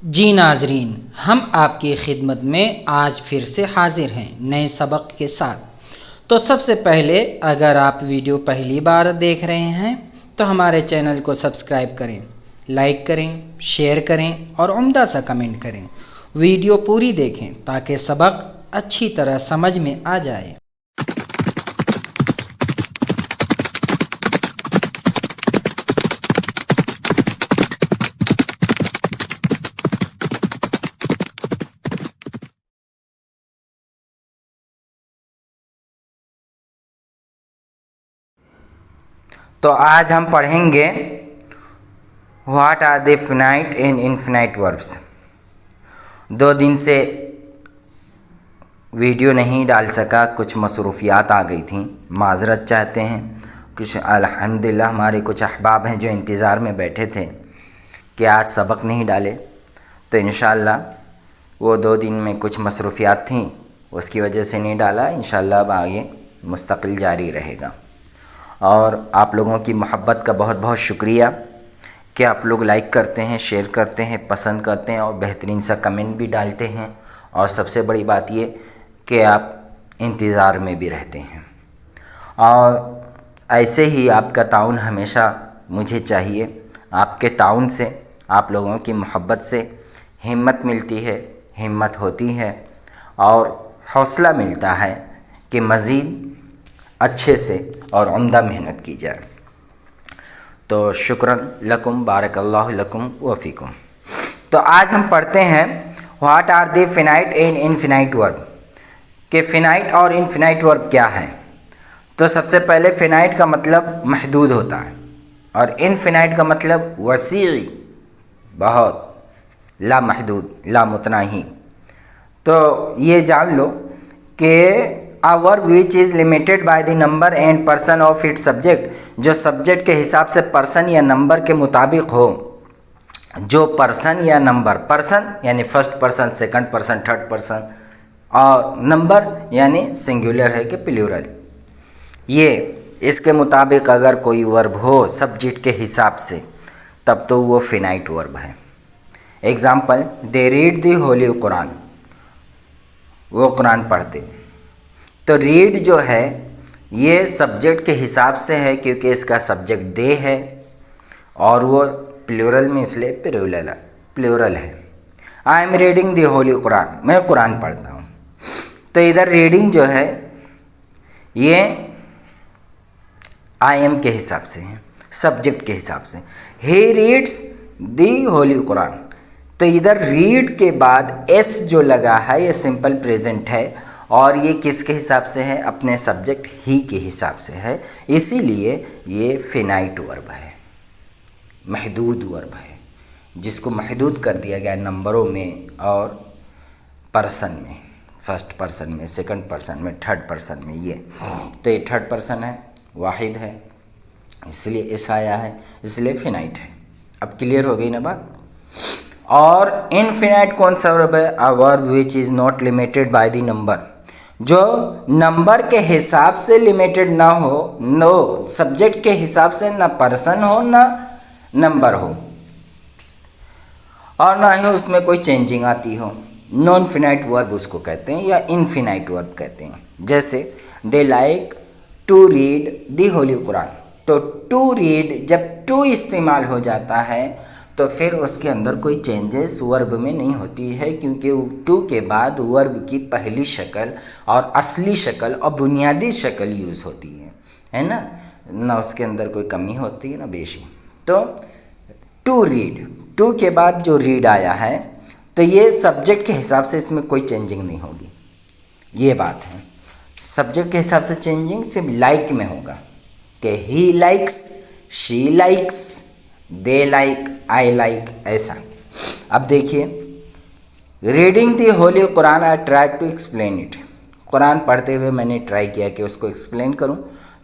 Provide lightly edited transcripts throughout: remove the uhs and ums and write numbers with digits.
जी नाजरीन, हम आपकी खिदमत में आज फिर से हाजिर हैं नए सबक के साथ। तो सबसे पहले अगर आप वीडियो पहली बार देख रहे हैं तो हमारे चैनल को सब्सक्राइब करें, लाइक करें, शेयर करें और उम्दा सा कमेंट करें। वीडियो पूरी देखें ताकि सबक अच्छी तरह समझ में आ जाए। तो आज हम पढ़ेंगे what are the finite and infinite verbs. 2 दिन से वीडियो नहीं डाल सका, कुछ मसरूफियात आ गई थी, माजरत चाहते हैं। कुछ अल्हम्दुलिल्लाह हमारे कुछ अहबाब हैं जो इंतज़ार में बैठे थे कि आज सबक नहीं डाले, तो इंशाअल्लाह वो 2 दिन में कुछ मसरूफियात थी, उसकी वजह से नहीं डाला। इंशाअल्लाह अब आगे मुस्तकिल जारी रहेगा। और आप लोगों की मोहब्बत का बहुत बहुत शुक्रिया कि आप लोग लाइक करते हैं, शेयर करते हैं, पसंद करते हैं और बेहतरीन सा कमेंट भी डालते हैं। और सबसे बड़ी बात ये कि आप इंतज़ार में भी रहते हैं। और ऐसे ही आपका ताउन हमेशा मुझे चाहिए। आपके ताउन से, आप लोगों की मोहब्बत से हिम्मत मिलती है, हिम्मत होती है और हौसला मिलता है कि मज़ीद अच्छे से और उम्दा मेहनत की जाए। तो शुक्रन लकुम, बारकल्लाहु लकुम व फ़ीकुम। तो आज हम पढ़ते हैं what are the finite and infinite verb, कि फ़िनाइट और इनफिनाइट वर्ब क्या है। तो सबसे पहले फ़िनाइट का मतलब महदूद होता है और इनफिनाइट का मतलब वसीई, बहुत, ला महदूद, ला मुतनाही। तो ये जान लो कि a verb which is limited by the number and person of its subject, जो सब्जेक्ट के हिसाब से पर्सन या नंबर के मुताबिक हो। जो पर्सन या नंबर, पर्सन यानी first person, second person, third person, और नंबर यानी सिंगुलर है कि प्लूरल, ये इसके मुताबिक अगर कोई वर्ब हो सब्जेक्ट के हिसाब से, तब तो वो फिनाइट वर्ब है। Example, they read the holy Quran, वो कुरान पढ़ते। तो रीड जो है ये सब्जेक्ट के हिसाब से है क्योंकि इसका सब्जेक्ट दे है और वो प्लूरल में इसलिए प्लूरल है। I am reading the holy Quran, मैं कुरान पढ़ता हूँ। तो इधर रीडिंग जो है ये आई एम के हिसाब से है, सब्जेक्ट के हिसाब से। He reads the holy Quran, तो इधर रीड के बाद एस जो लगा है ये सिंपल प्रेजेंट है और ये किसके हिसाब से है, अपने सब्जेक्ट ही के हिसाब से है, इसीलिए ये फिनाइट वर्ब है, महदूद वर्ब है, जिसको महदूद कर दिया गया नंबरों में और पर्सन में, फर्स्ट पर्सन में, सेकंड पर्सन में, थर्ड पर्सन में। ये तो ये थर्ड पर्सन है, वाहिद है, इसलिए इस आया है, इसलिए फिनाइट है। अब क्लियर हो गई ना बात। और इनफिनाइट कौन सा वर्ब है? A verb which is not limited by the number, जो नंबर के हिसाब से लिमिटेड ना हो, नो सब्जेक्ट के हिसाब से, ना पर्सन हो ना नंबर हो, और ना ही उसमें कोई चेंजिंग आती हो। नॉन फिनाइट वर्ब उसको कहते हैं या इनफिनाइट वर्ब कहते हैं। जैसे they like to read the holy Quran, तो टू रीड जब टू इस्तेमाल हो जाता है तो फिर उसके अंदर कोई चेंजेस वर्ब में नहीं होती है, क्योंकि टू के बाद वर्ब की पहली शक्ल और असली शक्ल और बुनियादी शक्ल यूज़ होती है ना, ना उसके अंदर कोई कमी होती है ना बेशी। तो टू रीड, टू के बाद जो रीड आया है तो ये सब्जेक्ट के हिसाब से इसमें कोई चेंजिंग नहीं होगी, ये बात है। सब्जेक्ट के हिसाब से चेंजिंग सिर्फ लाइक में होगा कि he likes, she likes, they like, I like, ऐसा। अब देखिए, reading the holy Quran, I try to explain it, कुरान पढ़ते हुए मैंने ट्राई किया कि उसको एक्सप्लेन करूं।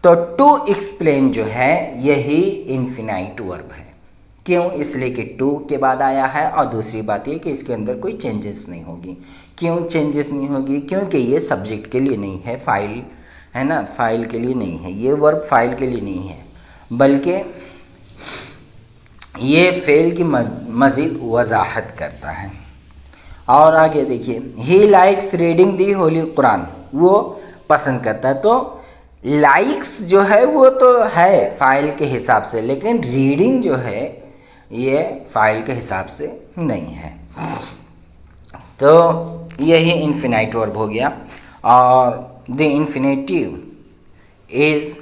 तो टू एक्सप्लेन जो है यही इनफिनाइट वर्ब है। क्यों? इसलिए कि टू के बाद आया है और दूसरी बात ये कि इसके अंदर कोई चेंजेस नहीं होगी। क्यों चेंजेस नहीं होगी? क्योंकि ये सब्जेक्ट के लिए नहीं है, फाइल है ना, फाइल के लिए नहीं है, ये वर्ब फाइल के लिए नहीं है, बल्कि ये फ़ेल की मज़ीद वजाहत करता है। और आगे देखिए, ही लाइक्स रीडिंग दी होली कुरान, वो पसंद करता है। तो लाइक्स जो है वो तो है फ़ाइल के हिसाब से, लेकिन रीडिंग जो है ये फ़ाइल के हिसाब से नहीं है। तो यही इन्फिनाइट वर्ब हो गया। और the infinitive is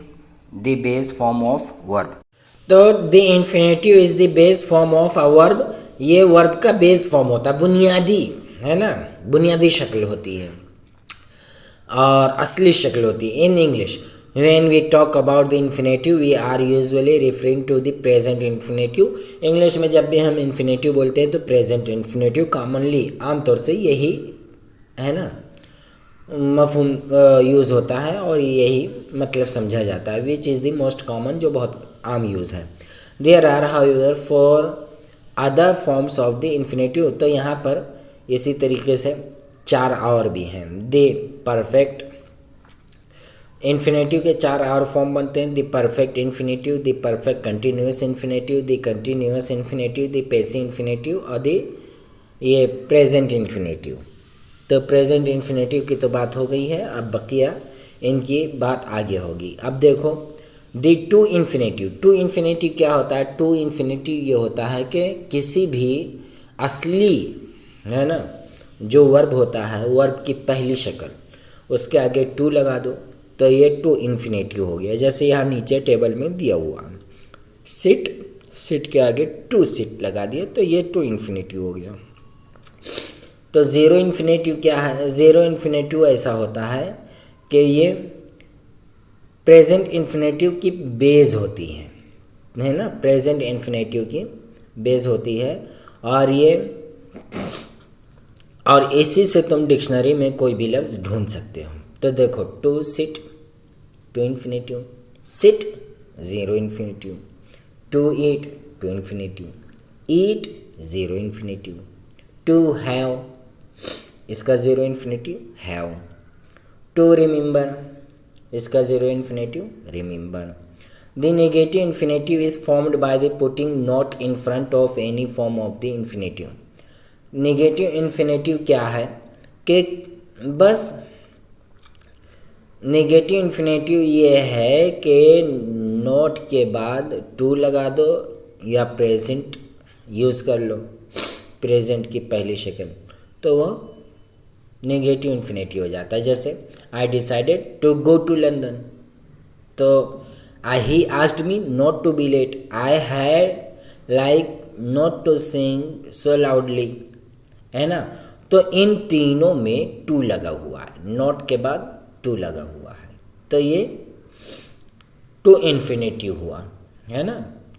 the base form of verb. तो the infinitive is the base form of a verb, ये वर्ब का बेस फॉर्म होता है, बुनियादी, है ना, बुनियादी शक्ल होती है और असली शक्ल होती है। In English when we talk about the infinitive we are usually referring to the present infinitive. English में जब भी हम इन्फिनेटिव बोलते हैं तो प्रेजेंट इन्फिनेटिव कॉमनली, आमतौर से यही, है ना, मफ़हूम यूज़ होता है और यही मतलब समझा जाता है, which is the most common, जो बहुत आम यूज़ है। There are however four other forms of the infinitive, तो यहाँ पर इसी तरीके से 4 और भी हैं। द परफेक्ट इन्फिनेटिव के 4 और फॉर्म बनते हैं। The perfect infinitive, the perfect continuous infinitive, the continuous infinitive, the passive infinitive और द ये प्रेजेंट इन्फिनेटिव। तो प्रेजेंट इन्फिनेटिव की तो बात हो गई है, अब बकिया इनकी बात आगे होगी। अब देखो the to infinitive. To infinitive क्या होता है? टू इन्फिनेटिव ये होता है कि किसी भी असली, है ना, जो वर्ब होता है, वर्ब की पहली शक्ल, उसके आगे टू लगा दो तो ये टू इन्फिनेटिव हो गया। जैसे यहाँ नीचे टेबल में दिया हुआ सिट, सिट के आगे टू सिट लगा दिया तो ये टू इन्फिनेटिव हो गया। तो ज़ीरो इन्फिनेटिव क्या है? ज़ीरो इन्फिनेटिव ऐसा होता है कि ये प्रेजेंट इन्फिनेटिव की बेस होती है ना, प्रेजेंट इन्फिनेटिव की बेस होती है और ये, और इसी से तुम डिक्शनरी में कोई भी लफ्ज़ ढूंढ सकते हो। तो देखो to sit to infinitive, sit zero infinitive, to eat to infinitive, eat zero infinitive, to have इसका zero infinitive have, to remember इसका zero infinitive remember. The negative infinitive is formed by the putting not in front of any form of the infinitive. Negative infinitive क्या है कि बस negative infinitive ये है कि not के बाद टू लगा दो या प्रेजेंट यूज़ कर लो, प्रेजेंट की पहली शक्ल, तो वो नेगेटिव इन्फिनेटिव हो जाता है। जैसे I decided to go to London, तो I he asked me not to be late, I had like not to sing so loudly, है ना। तो इन तीनों में टू लगा हुआ है, नॉट के बाद टू लगा हुआ है, तो ये टू इन्फिनेटिव हुआ, है ना,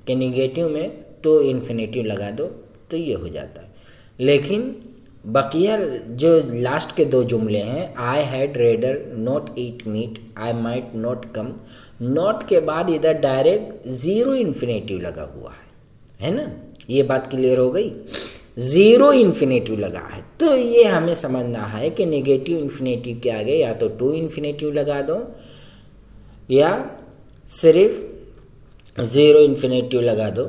कि नेगेटिव में टू इन्फिनेटिव लगा दो तो ये हो जाता है। लेकिन बकिया जो लास्ट के 2 जुमले हैं, I had raider not eat meat, I might not come, not के बाद इधर डायरेक्ट ज़ीरो इन्फिनेटिव लगा हुआ है ना, ये बात क्लियर हो गई। ज़ीरो इन्फिनेटिव लगा है तो ये हमें समझना है कि नेगेटिव इन्फिनेटिव के आगे या तो टू इन्फिनेटिव लगा दो या सिर्फ ज़ीरो इन्फिनेटिव लगा दो,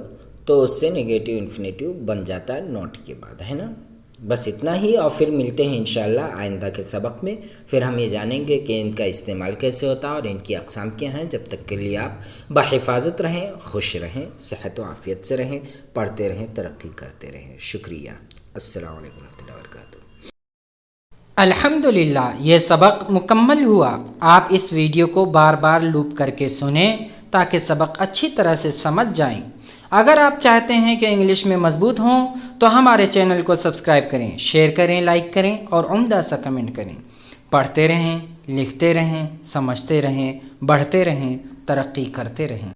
तो उससे नेगेटिव इन्फिनेटिव बन जाता है नॉट के बाद, है ना। बस इतना ही, और फिर मिलते हैं इंशाल्लाह आइंदा के सबक में। फिर हम ये जानेंगे कि इनका इस्तेमाल कैसे होता है और इनकी अक़साम क्या हैं। जब तक के लिए आप बाहिफाजत रहें, खुश रहें, सेहत व आफ़ियत से रहें, पढ़ते रहें, तरक्की करते रहें। शुक्रिया। अस्सलामु अलैकुम रहमतुल्लाहि व बरकातुहू। अल्हम्दुलिल्लाह, ये सबक मुकम्मल हुआ। आप इस वीडियो को बार बार लूप करके सुने ताकि सबक अच्छी तरह से समझ जाएं। अगर आप चाहते हैं कि इंग्लिश में मजबूत हों तो हमारे चैनल को सब्सक्राइब करें, शेयर करें, लाइक करें और उम्दा सा कमेंट करें। पढ़ते रहें, लिखते रहें, समझते रहें, बढ़ते रहें, तरक्की करते रहें।